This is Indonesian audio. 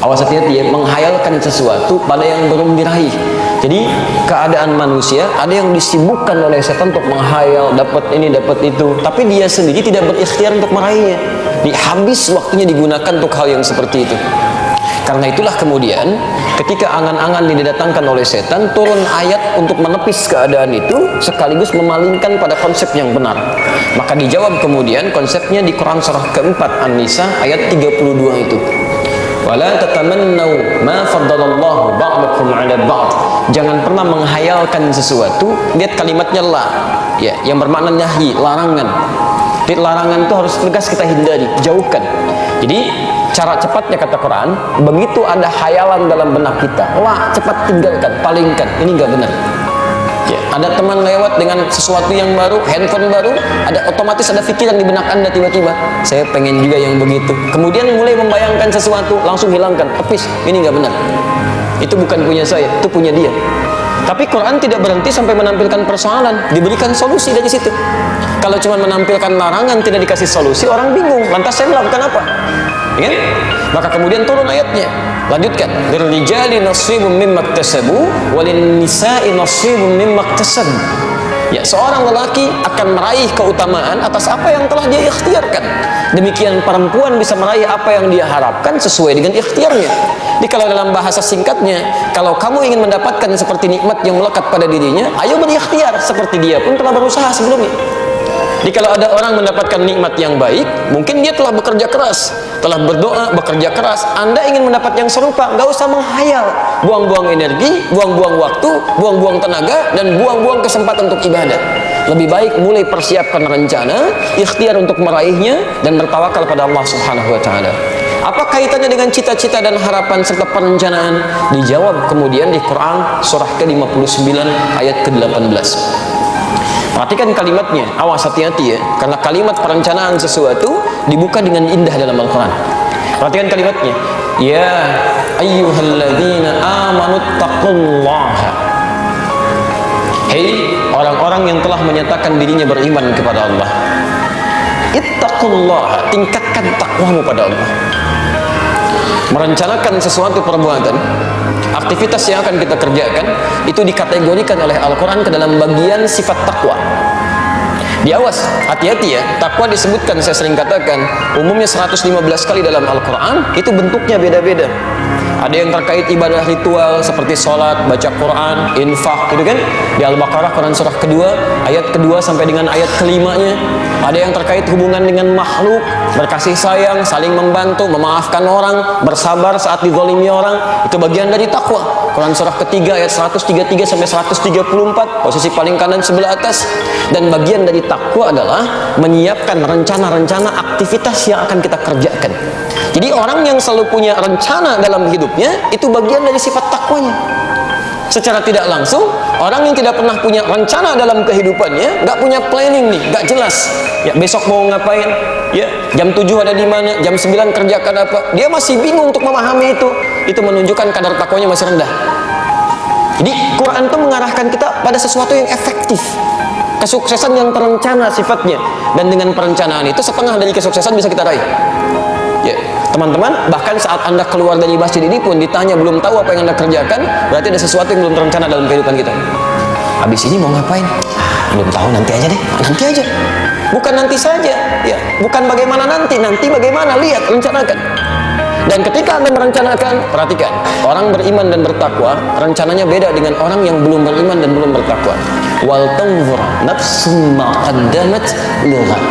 Awas hati-hati ya, menghayalkan sesuatu pada yang belum diraih. Jadi keadaan manusia ada yang disibukkan oleh setan untuk menghayal, dapat ini, dapat itu, tapi dia sendiri tidak berikhtiar untuk meraihnya. Habis waktunya digunakan untuk hal yang seperti itu. Karena itulah kemudian ketika angan-angan didatangkan oleh setan, turun ayat untuk menepis keadaan itu sekaligus memalingkan pada konsep yang benar. Maka dijawab kemudian konsepnya di Quran surah keempat An-Nisa ayat 32 itu. Wala tatamannau ma faddalallahu ba'dakum 'ala ba'd. Jangan pernah menghayalkan sesuatu. Lihat kalimatnya la, ya, yang bermakna nahyi, larangan. Jadi larangan itu harus tegas kita hindari, jauhkan. Jadi cara cepatnya kata Quran, begitu ada hayalan dalam benak kita, la, cepat tinggalkan, palingkan. Ini enggak benar. Ya, ada teman lewat dengan sesuatu yang baru, handphone baru, ada otomatis ada pikiran di benak Anda tiba-tiba, saya pengen juga yang begitu. Kemudian mulai membayangkan sesuatu, langsung hilangkan, tepis. Ini nggak benar. Itu bukan punya saya, itu punya dia. Tapi Quran tidak berhenti sampai menampilkan persoalan, diberikan solusi dari situ. Kalau cuma menampilkan larangan tidak dikasih solusi, orang bingung. Lantas saya melakukan apa? Ya? Maka kemudian turun ayatnya. Lanjutkan, lirijali nasibun mimma iktasabu walin nisa'i nasibun mimma iktasab. Ya, seorang lelaki akan meraih keutamaan atas apa yang telah dia ikhtiarkan. Demikian perempuan bisa meraih apa yang dia harapkan sesuai dengan ikhtiarnya. Jadi kalau dalam bahasa singkatnya, kalau kamu ingin mendapatkan seperti nikmat yang melekat pada dirinya, ayo berikhtiar seperti dia pun telah berusaha sebelumnya. Jadi kalau ada orang mendapatkan nikmat yang baik, mungkin dia telah bekerja keras, telah berdoa, bekerja keras. Anda ingin mendapat yang serupa, nggak usah menghayal, buang-buang energi, buang-buang waktu, buang-buang tenaga, dan buang-buang kesempatan untuk ibadah. Lebih baik mulai persiapkan rencana, ikhtiar untuk meraihnya, dan bertawakal pada Allah Subhanahu wa Ta'ala. Apa kaitannya dengan cita-cita dan harapan serta perencanaan? Dijawab kemudian di Quran surah ke-59 ayat ke-18. Perhatikan kalimatnya, awas hati-hati ya, karena kalimat perencanaan sesuatu dibuka dengan indah dalam Al-Quran. Perhatikan kalimatnya, ya ayyuhalladzina amanu taqullaha. Hei orang-orang yang telah menyatakan dirinya beriman kepada Allah, ittaqullaha, tingkatkan takwamu pada Allah. Merencanakan sesuatu perbuatan, aktivitas yang akan kita kerjakan, itu dikategorikan oleh Al-Quran ke dalam bagian sifat takwa. Diawas, hati-hati ya, takwa disebutkan, saya sering katakan, umumnya 115 kali dalam Al-Quran, itu bentuknya beda-beda. Ada yang terkait ibadah ritual seperti sholat, baca Quran, infak, gitu kan? Di Al-Baqarah, Quran surah kedua, ayat kedua sampai dengan ayat kelimanya. Ada yang terkait hubungan dengan makhluk, berkasih sayang, saling membantu, memaafkan orang, bersabar saat dizalimi orang. Itu bagian dari takwa. Quran surah ketiga ayat 133 sampai 134, posisi paling kanan sebelah atas. Dan bagian dari takwa adalah menyiapkan rencana-rencana aktivitas yang akan kita kerjakan. Jadi orang yang selalu punya rencana dalam hidupnya, itu bagian dari sifat takwanya. Secara tidak langsung, orang yang tidak pernah punya rencana dalam kehidupannya, nggak punya planning nih, nggak jelas. Ya, besok mau ngapain? Ya, jam 7 ada di mana? Jam 9 kerjakan apa? Dia masih bingung untuk memahami itu. Itu menunjukkan kadar takwanya masih rendah. Jadi Quran itu mengarahkan kita pada sesuatu yang efektif, kesuksesan yang terencana sifatnya. Dan dengan perencanaan itu setengah dari kesuksesan bisa kita raih. Ya, teman-teman, bahkan saat Anda keluar dari masjid ini pun ditanya belum tahu apa yang Anda kerjakan, berarti ada sesuatu yang belum terencana dalam kehidupan kita. Habis ini mau ngapain? Belum tahu, nanti aja deh. Nanti aja. Bukan nanti saja, ya. Bukan bagaimana nanti bagaimana, lihat, rencanakan. Dan ketika Anda merencanakan, perhatikan, orang beriman dan bertakwa, rencananya beda dengan orang yang belum beriman dan belum bertakwa. Wal tanzur nafsum ma qaddamat lighad.